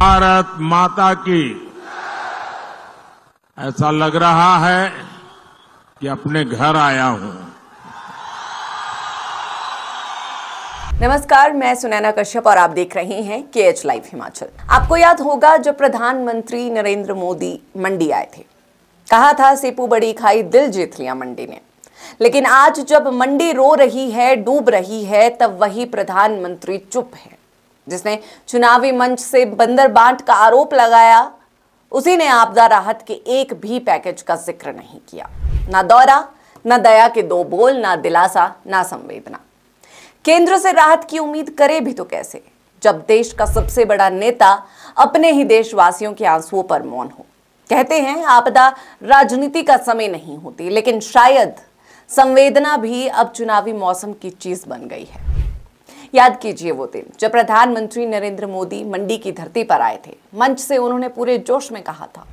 भारत माता की। ऐसा लग रहा है कि अपने घर आया हूं। नमस्कार, मैं सुनैना कश्यप और आप देख रहे हैं KH लाइव हिमाचल। आपको याद होगा जब प्रधानमंत्री नरेंद्र मोदी मंडी आए थे, कहा था सेपू बड़ी खाई दिल जीत लिया मंडी ने। लेकिन आज जब मंडी रो रही है, डूब रही है, तब वही प्रधानमंत्री चुप है। जिसने चुनावी मंच से बंदर बांट का आरोप लगाया, उसी ने आपदा राहत के एक भी पैकेज का जिक्र नहीं किया। ना दौरा, ना दया के दो बोल, ना दिलासा, ना संवेदना। केंद्र से राहत की उम्मीद करे भी तो कैसे, जब देश का सबसे बड़ा नेता अपने ही देशवासियों के आंसुओं पर मौन हो। कहते हैं आपदा राजनीति का समय नहीं होती, लेकिन शायद संवेदना भी अब चुनावी मौसम की चीज बन गई है। याद कीजिए वो दिन जब प्रधानमंत्री नरेंद्र मोदी मंडी की धरती पर आए थे। मंच से उन्होंने पूरे जोश में कहा था,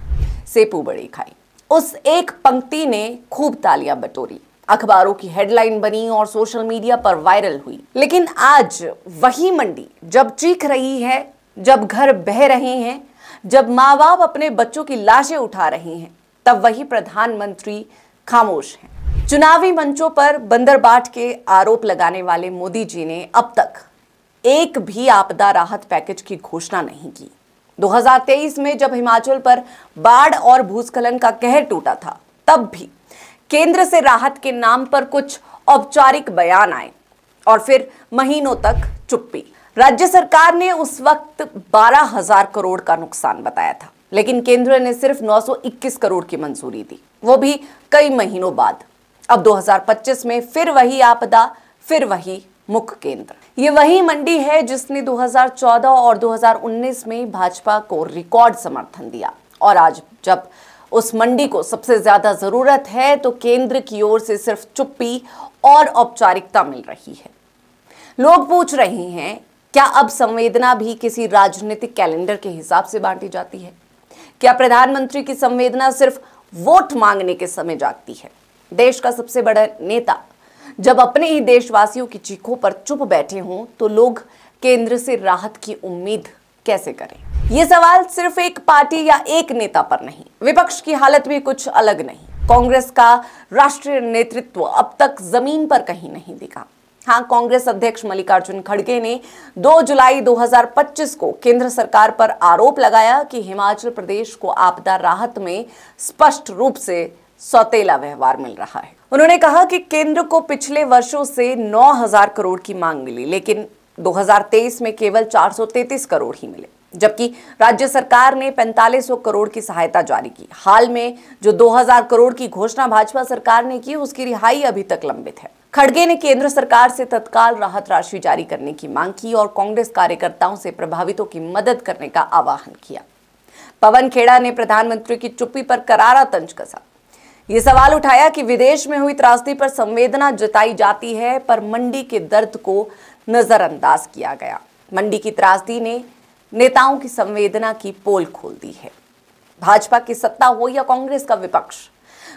सेपू बड़ी खाई। उस एक पंक्ति ने खूब तालियां बटोरी, अखबारों की हेडलाइन बनी और सोशल मीडिया पर वायरल हुई। लेकिन आज वही मंडी जब चीख रही है, जब घर बह रहे हैं, जब माँ बाप अपने बच्चों की लाशें उठा रहे हैं, तब वही प्रधानमंत्री खामोश हैं। चुनावी मंचों पर बंदरबाट के आरोप लगाने वाले मोदी जी ने अब तक एक भी आपदा राहत पैकेज की घोषणा नहीं की। 2023 में जब हिमाचल पर बाढ़ और भूस्खलन का कहर टूटा था, तब भी केंद्र से राहत के नाम पर कुछ औपचारिक बयान आए और फिर महीनों तक चुप्पी। राज्य सरकार ने उस वक्त 12,000 करोड़ का नुकसान बताया था, लेकिन केंद्र ने सिर्फ 921 करोड़ की मंजूरी दी, वो भी कई महीनों बाद। अब 2025 में फिर वही आपदा, फिर वही मुख्य केंद्र। ये वही मंडी है जिसने 2014 और 2019 में भाजपा को रिकॉर्ड समर्थन दिया, और आज जब उस मंडी को सबसे ज्यादा जरूरत है तो केंद्र की ओर से सिर्फ चुप्पी और औपचारिकता मिल रही है। लोग पूछ रहे हैं, क्या अब संवेदना भी किसी राजनीतिक कैलेंडर के हिसाब से बांटी जाती है? क्या प्रधानमंत्री की संवेदना सिर्फ वोट मांगने के समय जागती है? देश का सबसे बड़ा नेता जब अपने ही देशवासियों की चीखों पर चुप बैठे हों, तो लोग केंद्र से राहत की उम्मीद कैसे करें? ये सवाल सिर्फ एक पार्टी या एक नेता पर नहीं, विपक्ष की हालत भी कुछ अलग नहीं। कांग्रेस का राष्ट्रीय नेतृत्व अब तक जमीन पर कहीं नहीं दिखा। हाँ, कांग्रेस अध्यक्ष मल्लिकार्जुन खड़गे ने 2 जुलाई 2025 को केंद्र सरकार पर आरोप लगाया कि हिमाचल प्रदेश को आपदा राहत में स्पष्ट रूप से सौतेला व्यवहार मिल रहा है। उन्होंने कहा कि केंद्र को पिछले वर्षों से 9,000 करोड़ की मांग मिली, लेकिन 2023 में केवल 433 करोड़ ही मिले, जबकि राज्य सरकार ने 4500 करोड़ की सहायता जारी की। हाल में जो 2,000 करोड़ की घोषणा भाजपा सरकार ने की, उसकी रिहाई अभी तक लंबित है। खड़गे ने केंद्र सरकार से तत्काल राहत राशि जारी करने की मांग की और कांग्रेस कार्यकर्ताओं से प्रभावितों की मदद करने का आह्वान किया। पवन खेड़ा ने प्रधानमंत्री की चुप्पी पर करारा तंज कसा। ये सवाल उठाया कि विदेश में हुई त्रासदी पर संवेदना जताई जाती है, पर मंडी के दर्द को नजरअंदाज किया गया। मंडी की त्रासदी ने नेताओं की संवेदना की पोल खोल दी है। भाजपा की सत्ता हो या कांग्रेस का विपक्ष,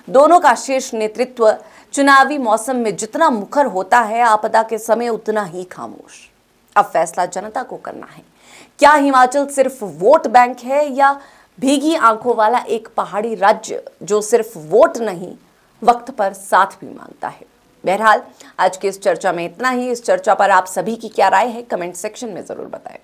दोनों का शीर्ष नेतृत्व चुनावी मौसम में जितना मुखर होता है, आपदा के समय उतना ही खामोश। अब फैसला जनता को करना है। क्या हिमाचल सिर्फ वोट बैंक है या भीगी आंखों वाला एक पहाड़ी राज्य जो सिर्फ वोट नहीं, वक्त पर साथ भी मांगता है? बहरहाल आज की इस चर्चा में इतना ही। इस चर्चा पर आप सभी की क्या राय है, कमेंट सेक्शन में जरूर बताएं।